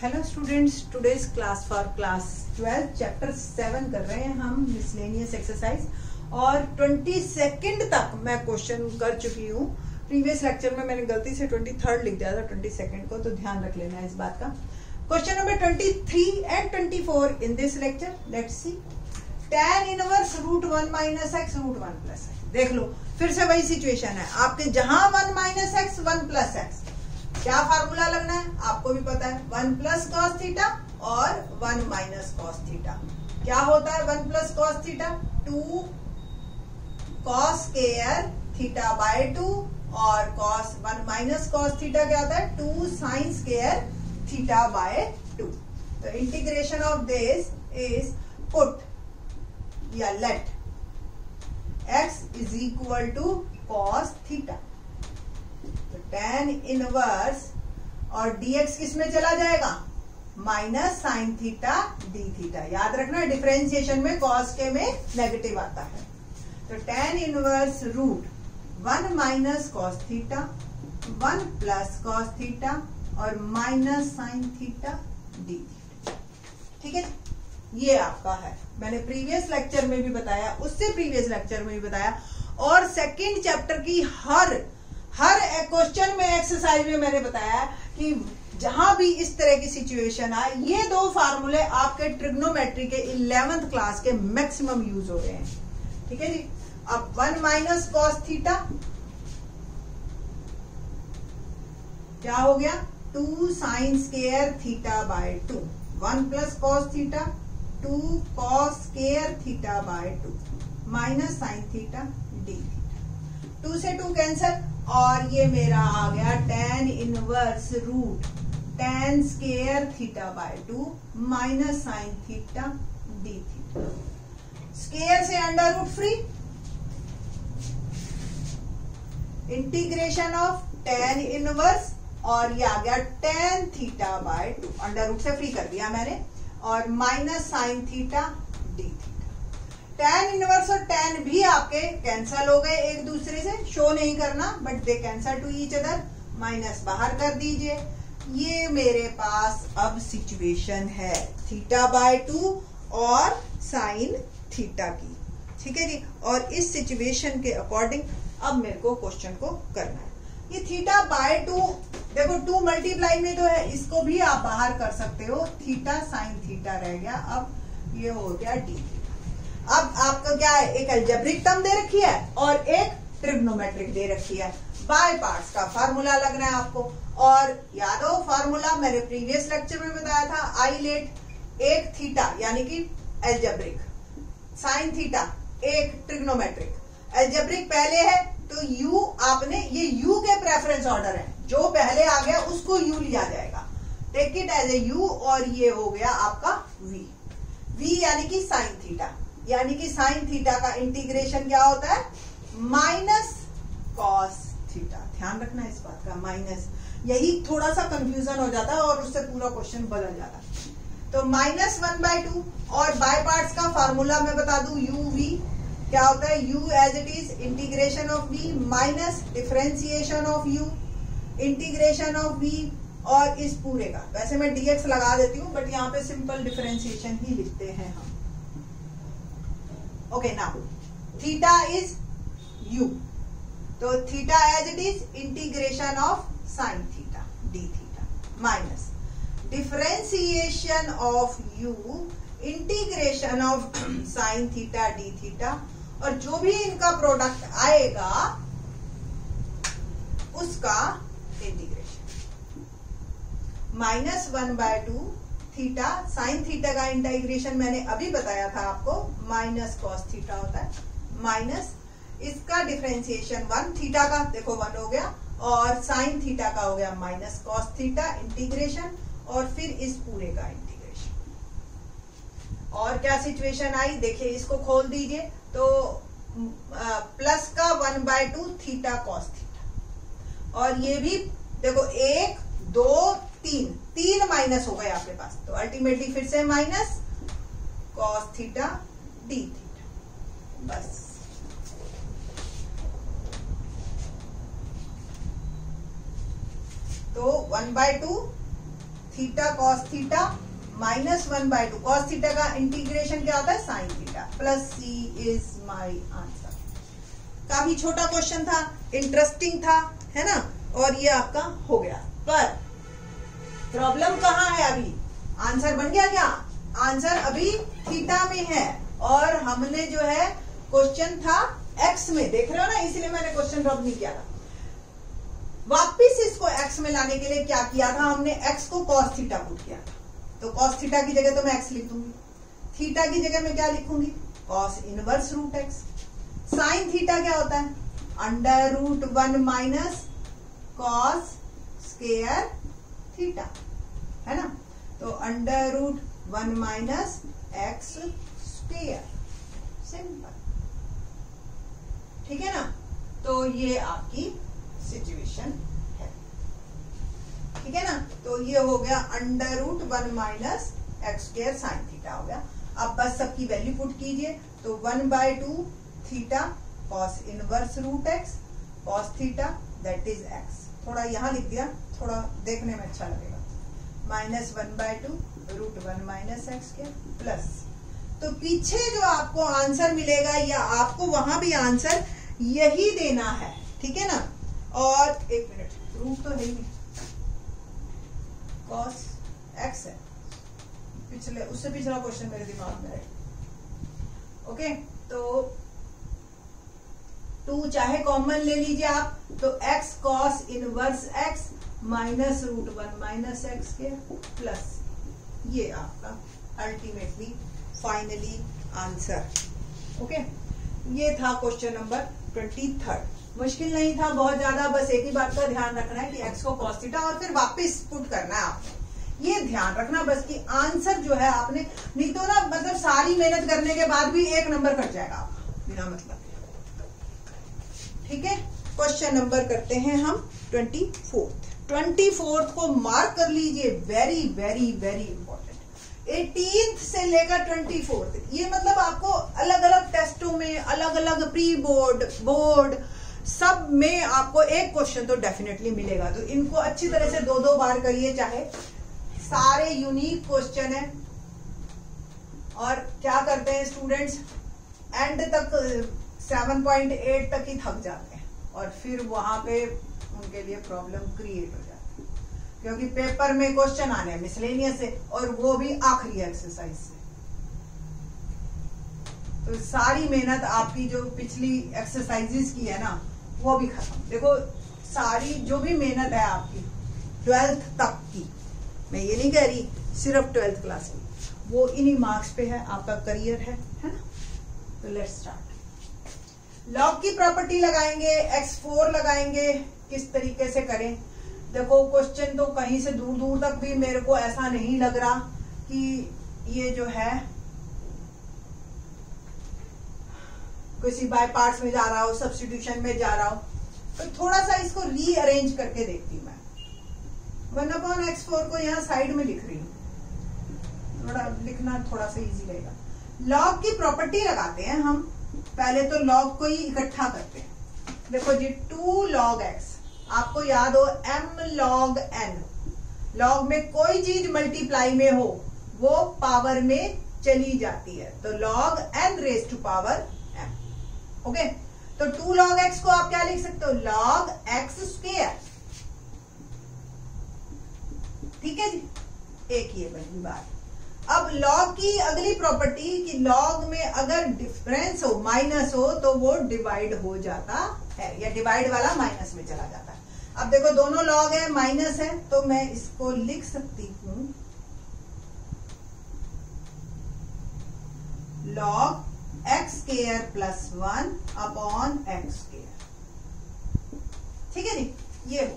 Hello students, today's class for class 12 chapter 7 कर रहे हैं हम मिसलेनियस एक्सरसाइज और 22 तक मैं क्वेश्चन कर चुकी हूँ। प्रीवियस लेक्चर में मैंने गलती से 23 लिख दिया था 22 को, तो ध्यान रख लेना इस बात का। Question number 23 and 24 in this lecture. Let's see tan inverse √1 minus x √1 plus x. देख लो, फिर से वही सिचुएशन है आपके, जहां 1 माइनस एक्स 1 प्लस एक्स, क्या फार्मूला लगना है आपको भी पता है, 1 प्लस कॉस थीटा और 1 माइनस कॉस थीटा। क्या होता है 1 plus cos theta? 2 cos square theta by 2 और कॉस 1 माइनस कॉस थीटा क्या होता है? 2 साइन स्क्वायर थीटा बाय 2। तो integration of this is put या let x is equal to cos theta. तो tan इनवर्स और dx किस में चला जाएगा? Minus sine theta d theta. याद रखना डिफरेंशिएशन में कॉस के में नेगेटिव आता है। तो tan inverse √1 minus cos theta 1 plus cos theta और minus sine theta d theta. ठीक है, ये आपका है। मैंने प्रीवियस लेक्चर में भी बताया, उससे प्रीवियस लेक्चर में भी बताया, और सेकंड चैप्टर की हर क्वेश्चन में, एक्सरसाइज में मैंने बताया कि जहां भी इस तरह की सिचुएशन आए, ये दो फार्मूले आपके ट्रिग्नोमेट्री के 11th क्लास के मैक्सिमम यूज हो रहे हैं। ठीक है जी। अब 1 माइनस कॉस थीटा क्या हो गया? 2 sine square theta by 2। 1 plus cos theta 2 cos square theta by 2 minus sine theta d theta. 2 से 2 कैंसल और ये मेरा आ गया tan inverse √tan square theta by 2 minus sine theta d theta. Square से under root free, integration of tan inverse और ये आ गया tan theta by 2, under root से फ्री कर दिया मैंने, और minus sine theta d theta. tan inverse और tan भी आपके कैंसल हो गए एक दूसरे से, शो नहीं करना, but they cancel two each other. Minus बाहर कर दीजिए। ये मेरे पास अब सिचुएशन है थीटा बाय 2 और साइन थीटा की। ठीक है जी। और इस सिचुएशन के अकॉर्डिंग अब मेरे को क्वेश्चन को करना है। ये थीटा बाय 2, देखो 2 मल्टीप्लाई में तो है, इसको भी आप बाहर कर सकते हो। थीटा साइन थीटा रह गया, अब ये हो गया डी थीटा। अब आपका क्या है, एक अलजेब्रिक टर्म दे रखी है और एक ट्रिग्नोमेट्रिक दे रखी है। बाय पार्ट्स का फार्मूला लगना है आपको। और याद हो फार्मूला मैंने प्रीवियस लेक्चर में बताया था, आई लेट एक थीटा यानी कि अलजेब्रिक, साइन थीटा एक ट्रिग्नोमेट्रिक। अलजेब्रिक पहले है तो u आपने, ये u के प्रेफरेंस ऑर्डर है, जो पहले आ गया उसको u लिया जाएगा। Take it as a u और ये हो गया आपका v यानी कि साइन थीटा, यानी कि साइन थीटा का इंटीग्रेशन क्या होता है? Minus cos theta. ध्यान रखना इस बात का, माइनस, यही थोड़ा सा कंफ्यूजन हो जाता है और उससे पूरा क्वेश्चन बदल जाता है। तो -1/2 और बाय पार्ट्स का फार्मूला मैं बता दूं, uv क्या होता है? u as it is integration of v minus differentiation of u integration of v और इस पूरे का, वैसे मैं dx लगा देती हूँ बट यहाँ पे सिंपल डिफरेंशिएशन ही लिखते हैं हम। Okay, now theta is u, तो theta as it is integration of sine theta d theta minus differentiation of u integration of sine theta d theta, और जो भी इनका प्रोडक्ट आएगा उसका इंटीग्रेशन। -1/2 थीटा साइन थीटा का इंटीग्रेशन मैंने अभी बताया था आपको, माइनस कॉस थीटा होता है, माइनस इसका डिफरेंशिएशन 1 थीटा का, देखो 1 हो गया, और साइन थीटा का हो गया माइनस कॉस थीटा इंटीग्रेशन, और फिर इस पूरे का इंटीग्रेशन। और क्या सिचुएशन आई देखिए, इसको खोल दीजिए तो प्लस का 1/2 थीटा कॉस थीटा, और ये भी देखो 1 2 3 माइनस हो गए आपके पास, तो अल्टीमेटली फिर से minus cos theta d theta. बस तो 1/2 theta cos theta minus 1/2 cos theta का इंटीग्रेशन क्या होता है sine theta plus C is my answer. काफी छोटा क्वेश्चन था, इंटरेस्टिंग था, है ना, और ये आपका हो गया। पर प्रॉब्लम कहाँ है अभी? आंसर बन गया क्या? आंसर अभी थीटा में है और हमने जो है क्वेश्चन था एक्स में, देख रहे हो ना, इसलिए मैंने क्वेश्चन ड्रॉप नहीं किया था। वापिस इसको एक्स में लाने के लिए क्या किया था हमने? एक्स को कॉस थीटा पुट किया था, तो कॉस थीटा की जगह तो मैं एक्स लिख दूंगी, थीटा की जगह मैं क्या लिखूंगी? Cos inverse root x. Sine theta क्या होता है? Under root 1 minus cos square theta, है ना, तो under root 1 minus x square, simple, ठीक है ना। तो ये आपकी सिचुएशन है, ठीक है ना। तो ये हो गया under root 1 minus x square sine theta हो गया। अब बस सबकी वैल्यू पुट कीजिए, तो 1/2 theta cos inverse root x cos theta that is x. थोड़ा यहाँ लिख दिया, थोड़ा देखने में अच्छा लगेगा, minus 1/2 root 1 minus x square plus, तो पीछे जो आपको आंसर मिलेगा या आपको वहां भी आंसर यही देना है, ठीक है ना। और एक मिनट, रूट तो है ही नहीं, कॉस एक्स है, पिछले उससे पिछला क्वेश्चन मेरे दिमाग में है। ओके, तो 2 चाहे कॉमन ले लीजिए आप, तो x cos inverse x minus root 1 minus x के प्लस, ये आपका अल्टीमेटली फाइनली आंसर। ओके, ये था क्वेश्चन नंबर 23। मुश्किल नहीं था बहुत ज्यादा, बस एक ही बात का ध्यान रखना है कि x को कॉस थीटा और फिर वापस पुट करना है आपने, ये ध्यान रखना बस कि आंसर जो है आपने, नहीं तो ना मतलब सारी मेहनत करने के बाद भी 1 नंबर कट जाएगा आपका बिना मतलब, ठीक है। क्वेश्चन नंबर करते हैं हम 24 को मार्क कर लीजिए, very very very important. 18th से लेकर 24th, ये मतलब आपको अलग अलग टेस्टों में, अलग अलग प्री बोर्ड बोर्ड सब में आपको एक क्वेश्चन तो डेफिनेटली मिलेगा, तो इनको अच्छी तरह से 2-2 बार करिए, चाहे सारे यूनिक क्वेश्चन है। और क्या करते हैं स्टूडेंट्स, एंड तक 7.8 तक ही थक जाते हैं और फिर वहां पे उनके लिए प्रॉब्लम क्रिएट हो जाती है, क्योंकि पेपर में क्वेश्चन आने हैं मिसलेनियस से, और वो भी आखिरी एक्सरसाइज से। तो सारी मेहनत आपकी जो पिछली एक्सरसाइजेस की है ना, वो भी खत्म। देखो सारी जो भी मेहनत है आपकी 12th तक की, मैं ये नहीं कह रही सिर्फ 12th क्लास की, वो इन्हीं मार्क्स पे है, आपका करियर है ना। तो लेट्स स्टार्ट। लॉग की प्रॉपर्टी लगाएंगे, x4 लगाएंगे, किस तरीके से करें। देखो क्वेश्चन तो कहीं से दूर दूर तक भी मेरे को ऐसा नहीं लग रहा कि ये जो है किसी बाय पार्ट्स में जा रहा हो, सब्स्टिट्यूशन में जा रहा हो, तो थोड़ा सा इसको रीअरेंज करके देखती हूँ मैं। 1/x4 को यहाँ साइड में लिख रही हूँ, थोड़ा लिखना थोड़ा सा इजी रहेगा। लॉग की प्रॉपर्टी लगाते हैं हम, पहले तो लॉग को ही इकट्ठा करते हैं। देखो जी 2 log x, आपको याद हो m log n, लॉग में कोई चीज मल्टीप्लाई में हो वो पावर में चली जाती है, तो log n raise to power m। Okay, तो 2 log x को आप क्या लिख सकते हो? log x स्क्वायर, ठीक है जी, एक ये बनी बात। अब लॉग की अगली प्रॉपर्टी कि लॉग में अगर डिफरेंस हो, माइनस हो, तो वो डिवाइड हो जाता है, या डिवाइड वाला माइनस में चला जाता है। अब देखो दोनों लॉग है, माइनस है, तो मैं इसको लिख सकती हूं log x square plus 1 upon x square, ठीक है जी। ये हो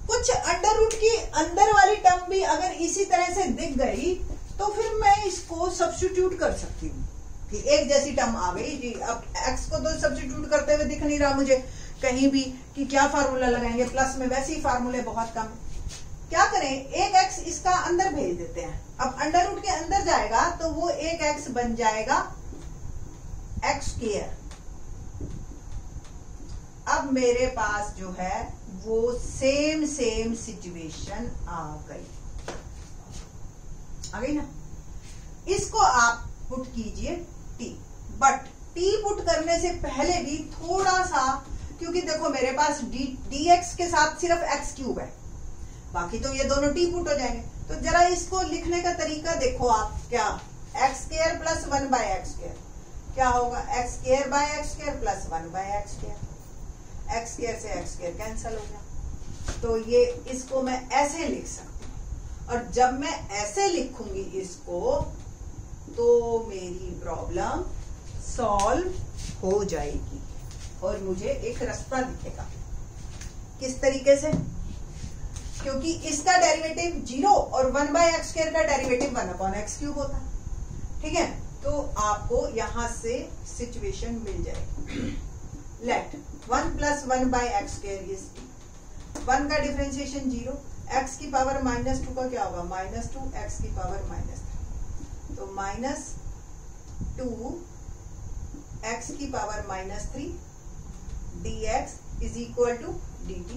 कुछ अंडर रूट की अंदर वाली टर्म भी अगर इसी तरह से दिख गई तो फिर मैं इसको सब्स्टिट्यूट कर सकती हूँ कि एक जैसी टर्म आ गई जी। अब x को तो सब्स्टिट्यूट करते हुए दिख नहीं रहा मुझे कहीं भी कि क्या फार्मूला लगाएंगे, प्लस में वैसे ही फार्मूले बहुत कम। क्या करें, एक x इसका अंदर भेज देते हैं। अब अंडर रूट के अंदर जाएगा तो वो एक x बन जाएगा एक्स स्क्वायर। अब मेरे पास जो है वो सेम सिचुएशन आ गई। आ गई ना। इसको आप पुट कीजिए t, बट t पुट करने से पहले भी थोड़ा सा, क्योंकि देखो मेरे पास dx के साथ सिर्फ x क्यूब है, बाकी तो ये दोनों t पुट हो जाएंगे। तो जरा इसको लिखने का तरीका देखो आप, क्या x square plus 1 by x square क्या होगा, x square by x square plus 1 by x square, x square से एक्स स्क्वायर कैंसिल हो गया। तो ये इसको मैं ऐसे लिख सकती हूँ, और जब मैं ऐसे लिखूंगी इसको तो मेरी प्रॉब्लम सॉल्व हो जाएगी और मुझे एक रास्ता दिखेगा। किस तरीके से, क्योंकि इसका डेरिवेटिव 0 और 1 बाय एक्स स्क्वायर का डेरिवेटिव 1 अपॉन एक्स क्यूब होता है, ठीक है। तो आपको यहां से सिचुएशन मिल जाएगी। Let 1 plus 1 by x square is 1 का डिफरेंशिएशन 0, एक्स की पावर -2 का क्या होगा -2, एक्स की पावर -3, तो -2 एक्स की power -3 dx is equal to dt।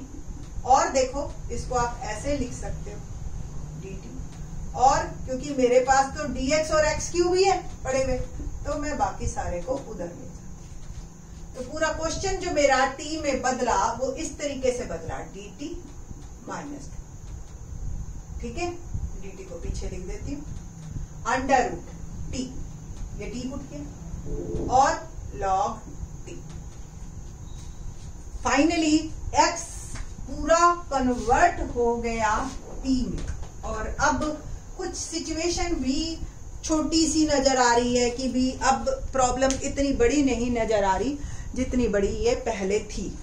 और देखो इसको आप ऐसे लिख सकते हो dt, और क्योंकि मेरे पास तो dx और x क्यूब ही है पड़े हुए, तो मैं बाकी सारे को उधर ले जाऊं। तो पूरा क्वेश्चन जो मेरा t में बदला वो इस तरीके से बदला, dt -2, ठीक है। dt को पीछे लिख देती हूं, अंडर रूट t, ये t पुट किया, और log t। फाइनली x पूरा कन्वर्ट हो गया t में, और अब कुछ सिचुएशन भी छोटी सी नजर आ रही है कि भी अब प्रॉब्लम इतनी बड़ी नहीं नजर आ रही जितनी बड़ी ये पहले थी।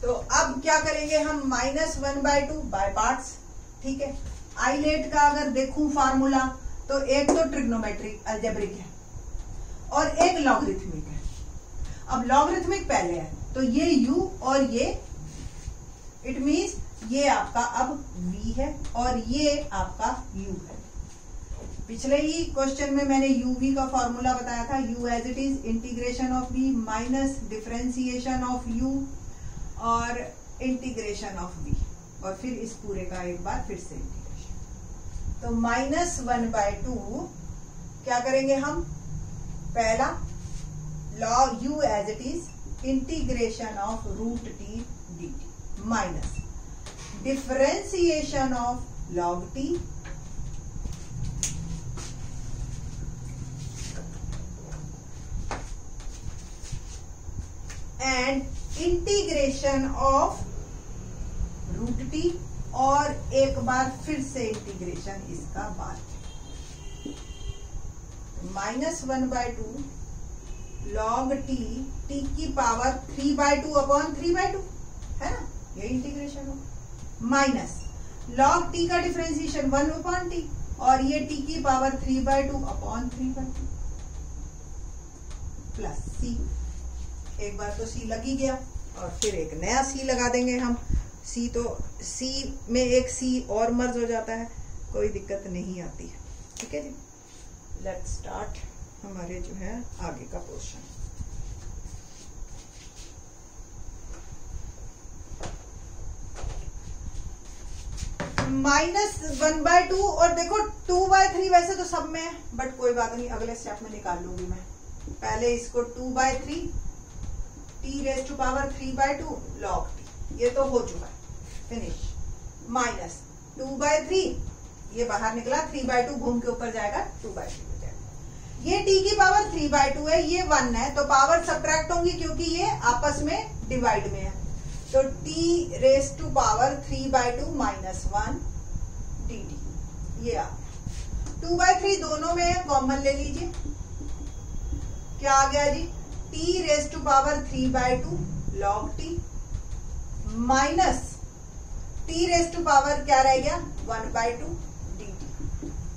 तो अब क्या करेंगे हम, -1/2 बाय पार्ट्स, ठीक है। आइलेट का अगर देखूं फार्मूला तो एक तो ट्रिग्नोमेट्रिक अलजेब्रिक है और एक लॉगरिथमिक है। अब लॉगरिथमिक पहले है तो ये u और ये, इट मीन्स ये आपका अब v है और ये आपका u है। पिछले ही क्वेश्चन में मैंने uv का फॉर्मूला बताया था, u as it is integration of v minus differentiation of u और इंटीग्रेशन ऑफ v, और फिर इस पूरे का एक बार फिर से इंटीग्रेशन। तो -1/2 क्या करेंगे हम, पहला log u as it is integration of √t dt minus differentiation of log t and integration of √t, और एक बार फिर से इंटीग्रेशन इसका बाद, -1/2 log t, t की पावर 3/2 अपॉन 3/2 है ना, ये इंटीग्रेशन हो, माइनस log t का डिफरेंशिएशन 1 अपॉन t, और ये t की पावर 3/2 अपॉन 3/2 प्लस c। एक बार तो c लग ही गया, और फिर एक नया c लगा देंगे हम। c तो c में एक c और मर्ज हो जाता है, कोई दिक्कत नहीं आती है, ठीक है जी। लेट्स स्टार्ट हमारे जो है आगे का पोर्शन। -1/2, और देखो 2/3 वैसे तो सब में है, बट कोई बात नहीं, अगले स्टेप में निकाल लूंगी मैं। पहले इसको 2/3 t⁻³ log t, ये तो हो चुका है, फिनिश। माइनस 2/3, ये बाहर निकला, 3/2 घूम के ऊपर जाएगा, 2/3 हो जाएगा। ये t की पावर 3/2 है, ये 1 है, तो पावर सब्ट्रैक्ट होंगी क्योंकि ये आपस में डिवाइड में है। तो t⁻³ -3/2 -1 dt, ये आ 2/3 दोनों में है, कॉमन ले लीजिए, क्या आ गया जी, t⁻³ log t minus t⁻² क्या रह गया 1/2 dt।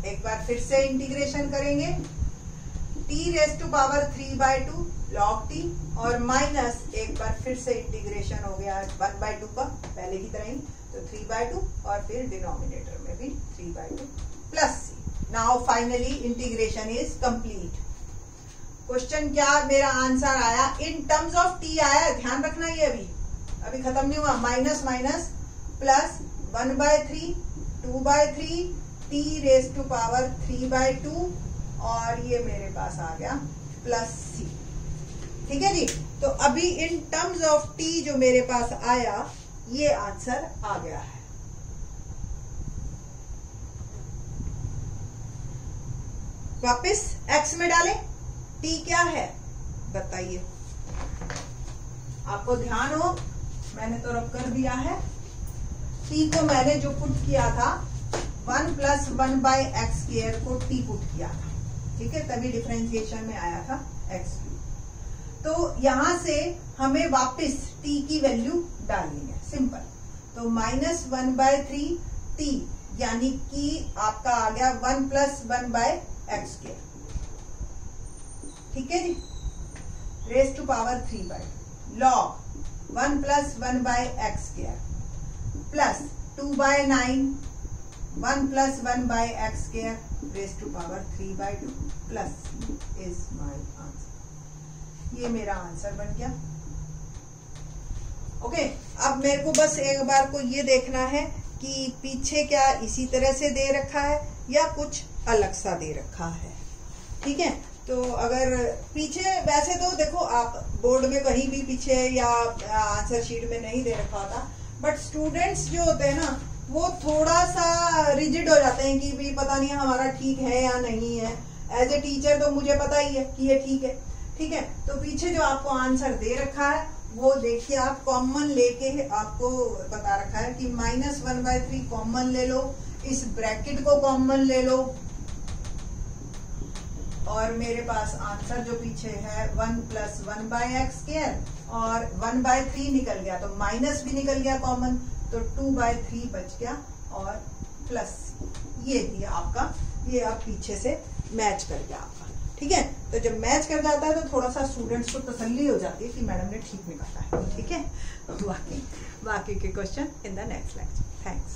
एक बार फिर से इंटीग्रेशन करेंगे, t⁻³ log t, और माइनस एक बार फिर से इंटीग्रेशन हो गया 1/2 का, पहले की तरह ही, तो 3/2, और फिर डिनोमिनेटर में भी 3/2 plus c। Now finally integration is complete. Question क्या मेरा आंसर आया, इन टर्म्स ऑफ t आया, ध्यान रखना, ये अभी खत्म नहीं हुआ, minus minus plus 1/3 2/3 t t raise to power 3/2 और ये मेरे पास आ गया प्लस c। ठीक है जी। तो अभी इन टर्म्स ऑफ t जो मेरे पास आया ये आंसर आ गया है। वापस x में डालें, t क्या है बताइए, आपको ध्यान हो, मैंने तो रब कर दिया है। t को मैंने जो पुट किया था 1 + 1/x² को t पुट किया था, ठीक है, तभी डिफरेंशिएशन में आया था x3। तो यहां से हमें वापस t की वैल्यू डालनी है, सिंपल। तो -1/3 t यानी कि आपका आ गया 1 + 1/x²। ठीक है जी, raise to power 3/2 log 1 + 1/x² plus 2/9 1 + 1/x² raise to power 3/2 plus is my answer. ये मेरा आंसर बन गया। ओके, अब मेरे को बस एक बार को ये देखना है कि पीछे क्या इसी तरह से दे रखा है या कुछ अलग सा दे रखा है। ठीक है, तो अगर पीछे, वैसे तो देखो आप बोर्ड में कहीं भी पीछे या आंसर शीट में नहीं दे रखा होता, बट स्टूडेंट्स जो होते हैं ना वो थोड़ा सा रिजिड हो जाते हैं कि भी पता नहीं हमारा ठीक है या नहीं है। एज ए टीचर तो मुझे पता ही है कि ये ठीक है। ठीक है, तो पीछे जो आपको आंसर दे रखा है वो देखिए, आप कॉमन लेके आपको बता रखा है कि -1/3 कॉमन ले लो, इस ब्रैकेट को कॉमन ले लो, और मेरे पास आंसर जो पीछे है 1 + 1/x² और 1/3 निकल गया, तो माइनस भी निकल गया कॉमन, तो 2/3 बच गया और प्लस ये दिया आपका, ये अब पीछे से मैच कर गया आपका। ठीक है, तो जब मैच कर जाता है तो थोड़ा सा स्टूडेंट्स को तसल्ली हो जाती है कि मैडम ने ठीक निकाला है। ठीक है, बाकी के question in the next lecture. Thanks.